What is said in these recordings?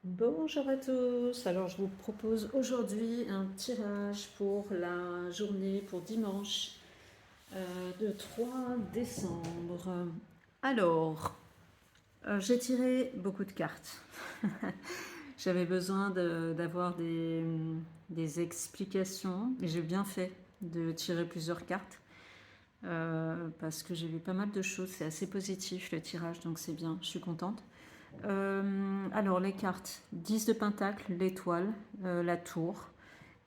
Bonjour à tous, alors je vous propose aujourd'hui un tirage pour la journée, pour dimanche de 3 décembre. Alors, j'ai tiré beaucoup de cartes. J'avais besoin d'avoir des explications et j'ai bien fait de tirer plusieurs cartes parce que j'ai vu pas mal de choses, c'est assez positif le tirage donc c'est bien, je suis contente. Alors les cartes, 10 de pentacle, l'étoile, la tour,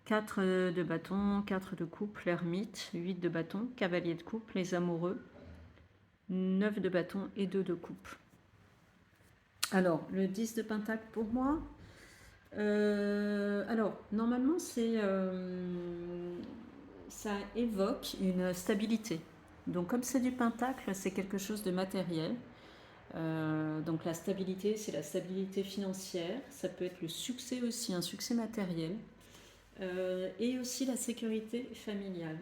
4 de bâton, 4 de coupe, l'ermite, 8 de bâton, cavalier de coupe, les amoureux, 9 de bâton et 2 de coupe. Alors le 10 de pentacle pour moi, alors normalement ça évoque une stabilité. Donc comme c'est du pentacle, c'est quelque chose de matériel. Donc la stabilité, c'est la stabilité financière, ça peut être le succès aussi, un succès matériel, et aussi la sécurité familiale.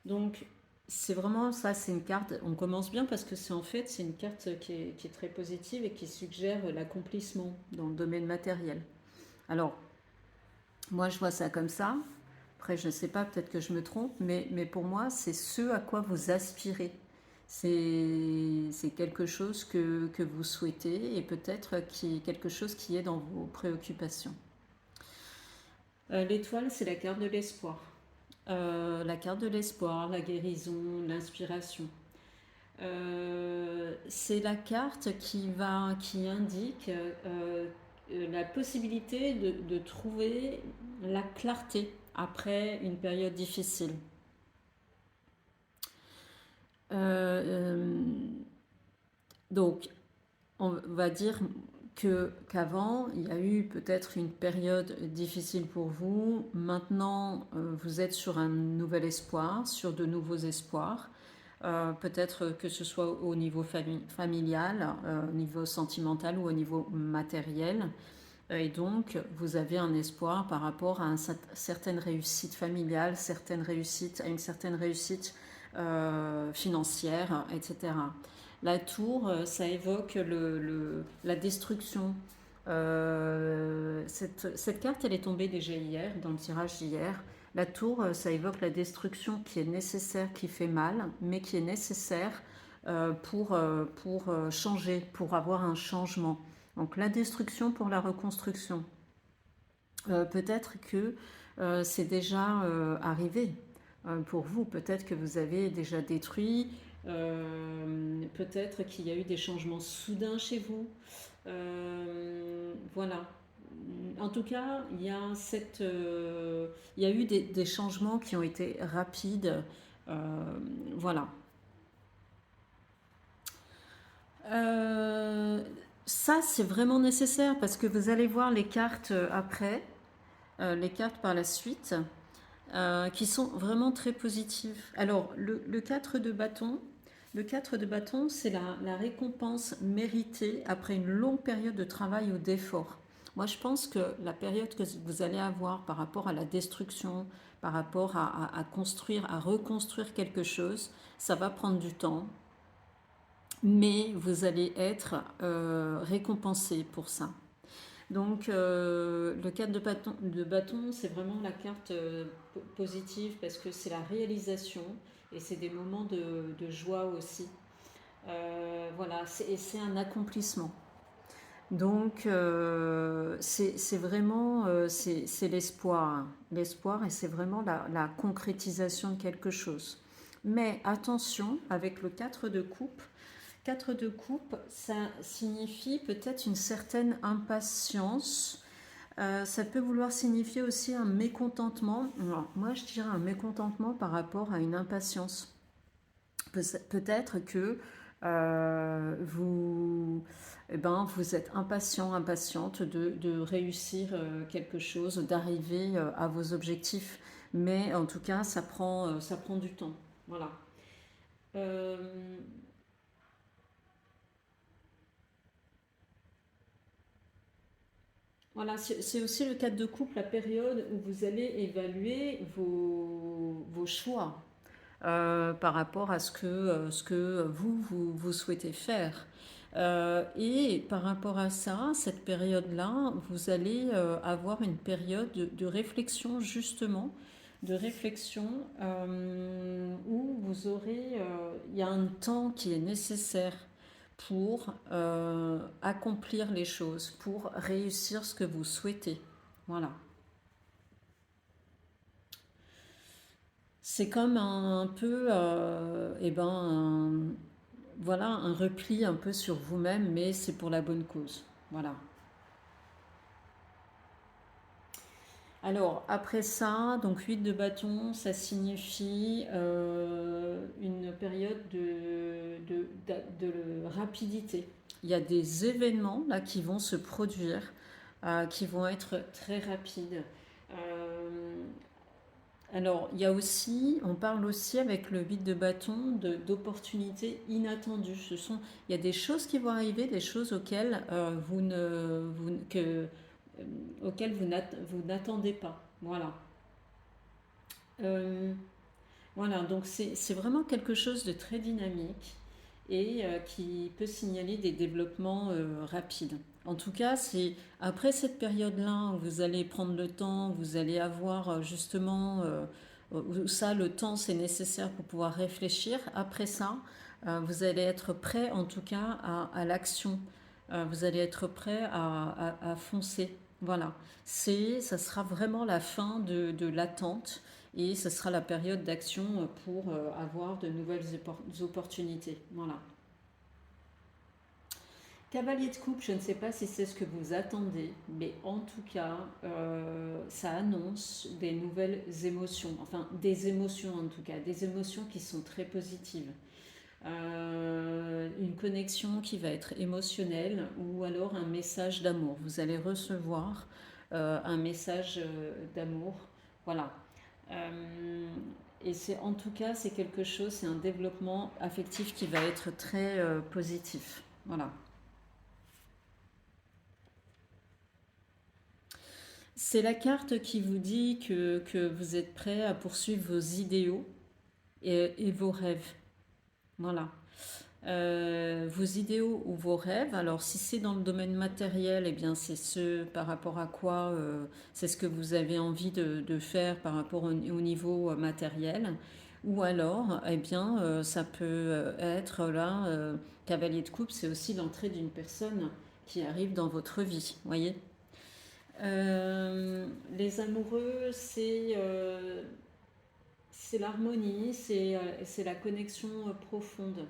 Donc c'est vraiment ça, c'est une carte, on commence bien parce que c'est une carte qui est très positive et qui suggère l'accomplissement dans le domaine matériel. Alors moi je vois ça comme ça, après je ne sais pas, peut-être que je me trompe, mais pour moi c'est ce à quoi vous aspirez. C'est quelque chose que vous souhaitez et peut-être quelque chose qui est dans vos préoccupations. L'étoile, c'est la carte de l'espoir. La carte de l'espoir, la guérison, l'inspiration. C'est la carte qui indique la possibilité de trouver la clarté après une période difficile. Euh, donc, on va dire qu'avant, il y a eu peut-être une période difficile pour vous. Maintenant, vous êtes sur un nouvel espoir, sur de nouveaux espoirs. Peut-être que ce soit au niveau familial, au niveau sentimental ou au niveau matériel. Et donc, vous avez un espoir par rapport à une certaine réussite familiale, à une certaine réussite financière, etc. La tour, ça évoque la destruction. Cette carte, elle est tombée déjà hier, dans le tirage d'hier. La tour, ça évoque la destruction qui est nécessaire, qui fait mal, mais qui est nécessaire pour changer, pour avoir un changement. Donc la destruction pour la reconstruction. Peut-être que c'est déjà arrivé pour vous. Peut-être que vous avez déjà détruit. Peut-être qu'il y a eu des changements soudains chez vous. Voilà. En tout cas, il y a eu des changements qui ont été rapides. Voilà. Euh, Ça, c'est vraiment nécessaire parce que vous allez voir les cartes après, les cartes par la suite, qui sont vraiment très positives. Alors, le 4 de bâton, c'est la récompense méritée après une longue période de travail ou d'effort. Moi, je pense que la période que vous allez avoir par rapport à la destruction, par rapport à construire, à reconstruire quelque chose, ça va prendre du temps, mais vous allez être récompensé pour ça. Donc le 4 de bâton, c'est vraiment la carte positive parce que c'est la réalisation et c'est des moments de joie aussi. Voilà, et c'est un accomplissement. Donc c'est vraiment c'est l'espoir, l'espoir et c'est vraiment la concrétisation de quelque chose. Mais attention, avec le 4 de coupe, 4 de coupe, ça signifie peut-être une certaine impatience. Ça peut vouloir signifier aussi un mécontentement. Alors, moi, je dirais un mécontentement par rapport à une impatience. Peut-être que vous êtes impatient, impatiente de réussir quelque chose, d'arriver à vos objectifs. Mais en tout cas, ça prend du temps. Voilà. Euh, Voilà, c'est aussi le cadre de couple, la période où vous allez évaluer vos choix par rapport à ce que vous souhaitez faire. Et par rapport à ça, cette période-là, vous allez avoir une période de réflexion justement, de réflexion où vous aurez, il y a un temps qui est nécessaire pour accomplir les choses, pour réussir ce que vous souhaitez. Voilà. C'est comme un peu, voilà, un repli un peu sur vous-même, mais c'est pour la bonne cause. Voilà. Alors, après ça, donc 8 de bâton, ça signifie une période de rapidité. Il y a des événements là qui vont se produire, qui vont être très rapides. Euh, alors, il y a aussi, on parle aussi avec le 8 de bâton d'opportunités inattendues. Il y a des choses qui vont arriver, des choses auxquelles vous n'attendez pas. Voilà. Euh, voilà, donc c'est vraiment quelque chose de très dynamique et qui peut signaler des développements rapides. En tout cas, c'est après cette période-là où vous allez prendre le temps, vous allez avoir justement où ça, le temps, c'est nécessaire pour pouvoir réfléchir. Après ça, vous allez être prêt en tout cas à l'action. Vous allez être prêt à foncer. Voilà, ça sera vraiment la fin de l'attente et ce sera la période d'action pour avoir de nouvelles opportunités. Voilà. Cavalier de coupe, je ne sais pas si c'est ce que vous attendez, mais en tout cas, ça annonce des nouvelles émotions, enfin des émotions en tout cas, des émotions qui sont très positives. Une connexion qui va être émotionnelle ou alors un message d'amour. Vous allez recevoir un message d'amour. Voilà. Euh, et c'est en tout cas, c'est quelque chose, c'est un développement affectif qui va être très positif. Voilà. C'est la carte qui vous dit que vous êtes prêt à poursuivre vos idéaux et vos rêves. Voilà. Vos idéaux ou vos rêves. Alors, si c'est dans le domaine matériel, eh bien, c'est ce par rapport à quoi, c'est ce que vous avez envie de faire par rapport au niveau matériel. Ou alors, eh bien, ça peut être là, cavalier de coupe, c'est aussi l'entrée d'une personne qui arrive dans votre vie, voyez. Les amoureux, c'est l'harmonie, c'est la connexion profonde.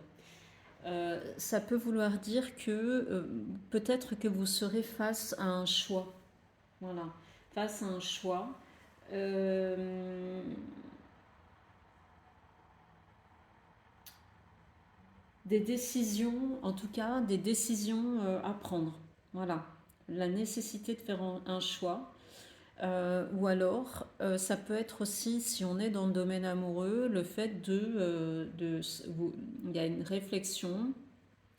Ça peut vouloir dire que peut-être que vous serez face à un choix. Voilà, face à un choix. Euh, des décisions, en tout cas, des décisions à prendre. Voilà, la nécessité de faire un choix. Ou alors, ça peut être aussi, si on est dans le domaine amoureux, le fait il y a une réflexion.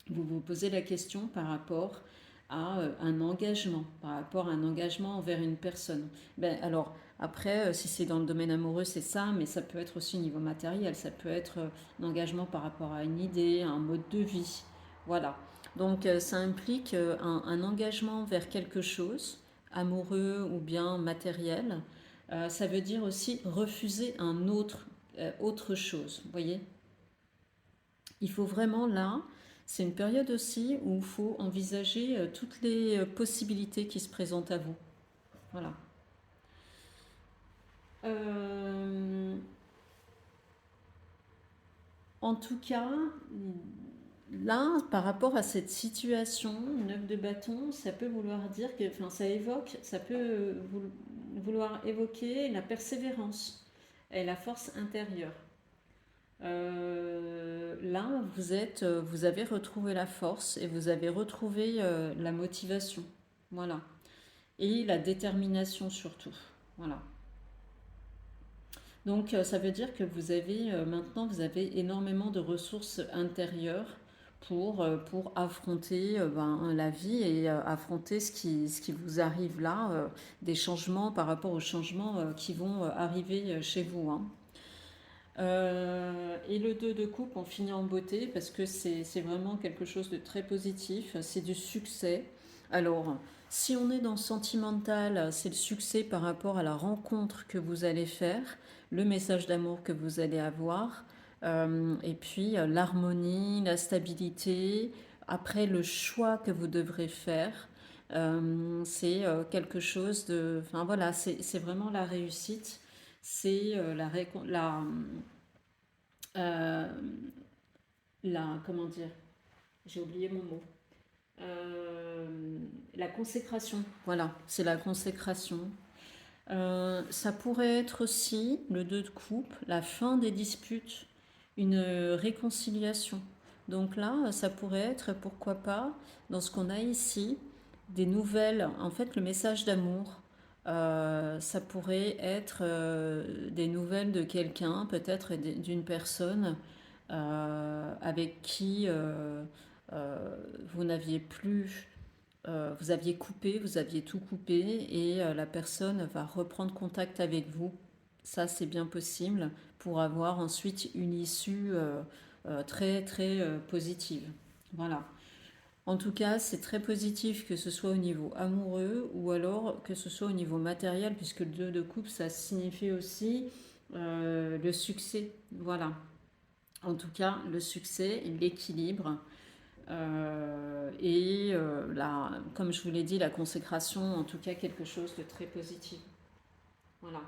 Vous vous posez la question par rapport à un engagement, par rapport à un engagement envers une personne. Ben, alors, après, si c'est dans le domaine amoureux, c'est ça, mais ça peut être aussi au niveau matériel, ça peut être un engagement par rapport à une idée, à un mode de vie. Voilà. Donc, ça implique un engagement vers quelque chose, amoureux ou bien matériel. Ça veut dire aussi refuser autre chose. Vous voyez, il faut vraiment là, c'est une période aussi où il faut envisager toutes les possibilités qui se présentent à vous. Voilà. Euh, en tout cas, là, par rapport à cette situation, 9 de bâton, ça peut vouloir dire que, enfin, ça peut vouloir évoquer la persévérance et la force intérieure. Là, vous avez retrouvé la force et vous avez retrouvé la motivation. Voilà. Et la détermination surtout. Voilà. Donc, ça veut dire que maintenant, vous avez énormément de ressources intérieures pour affronter la vie et affronter ce qui vous arrive là, des changements par rapport aux changements qui vont arriver chez vous, hein. Et le 2 de coupe, on finit en beauté parce que c'est vraiment quelque chose de très positif, c'est du succès. Alors, si on est dans le sentimental, c'est le succès par rapport à la rencontre que vous allez faire, le message d'amour que vous allez avoir, et puis l'harmonie, la stabilité, après le choix que vous devrez faire. C'est quelque chose de... Enfin voilà, c'est vraiment la réussite, c'est euh, comment dire, j'ai oublié mon mot. La consécration, voilà, c'est la consécration. Ça pourrait être aussi, le 2 de coupe, la fin des disputes, une réconciliation. Donc là, ça pourrait être, pourquoi pas, dans ce qu'on a ici, des nouvelles, en fait, le message d'amour. Ça pourrait être des nouvelles de quelqu'un, peut-être d'une personne avec qui vous n'aviez plus, vous aviez coupé, vous aviez tout coupé et la personne va reprendre contact avec vous. Ça, c'est bien possible pour avoir ensuite une issue très très positive. Voilà. En tout cas, c'est très positif que ce soit au niveau amoureux ou alors que ce soit au niveau matériel, puisque le 2 de coupe, ça signifie aussi le succès. Voilà. En tout cas, le succès, l'équilibre comme je vous l'ai dit, la consécration, en tout cas quelque chose de très positif. Voilà.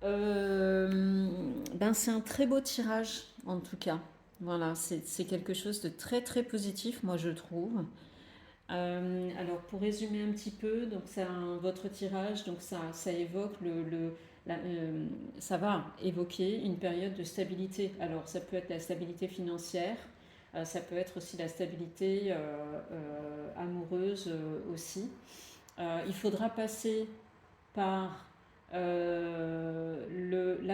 Ben c'est un très beau tirage, en tout cas. Voilà, c'est quelque chose de très très positif, moi je trouve. Alors pour résumer un petit peu, donc votre tirage, donc ça évoque ça va évoquer une période de stabilité. Alors ça peut être la stabilité financière, ça peut être aussi la stabilité amoureuse aussi. Il faudra passer par la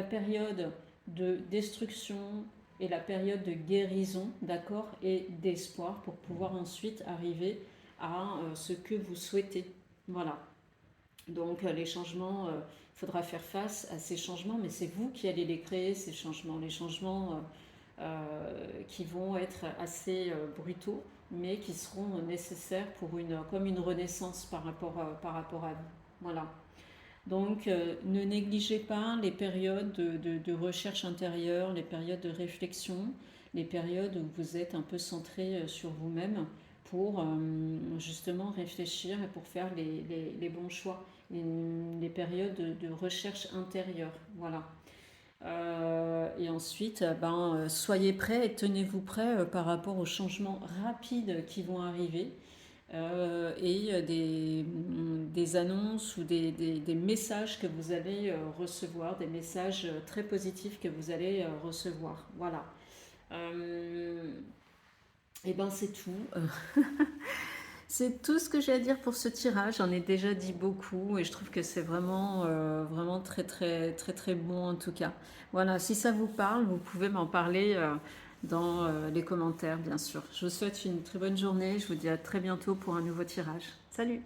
période de destruction et la période de guérison, d'accord, et d'espoir pour pouvoir ensuite arriver à ce que vous souhaitez. Voilà. Donc les changements, il faudra faire face à ces changements, mais c'est vous qui allez les créer, ces changements. Les changements qui vont être assez brutaux, mais qui seront nécessaires pour comme une renaissance par rapport à vous. Voilà. Donc, ne négligez pas les périodes de recherche intérieure, les périodes de réflexion, les périodes où vous êtes un peu centré sur vous-même pour justement réfléchir et pour faire les bons choix, les périodes de recherche intérieure. Voilà. Et ensuite, soyez prêts et tenez-vous prêts par rapport aux changements rapides qui vont arriver et des annonces ou des messages que vous allez recevoir, des messages très positifs que vous allez recevoir. Voilà. Et ben c'est tout. C'est tout ce que j'ai à dire pour ce tirage. J'en ai déjà dit beaucoup et je trouve que c'est vraiment, vraiment très, très, très, très bon en tout cas. Voilà, si ça vous parle, vous pouvez m'en parler dans les commentaires, bien sûr. Je vous souhaite une très bonne journée. Je vous dis à très bientôt pour un nouveau tirage. Salut!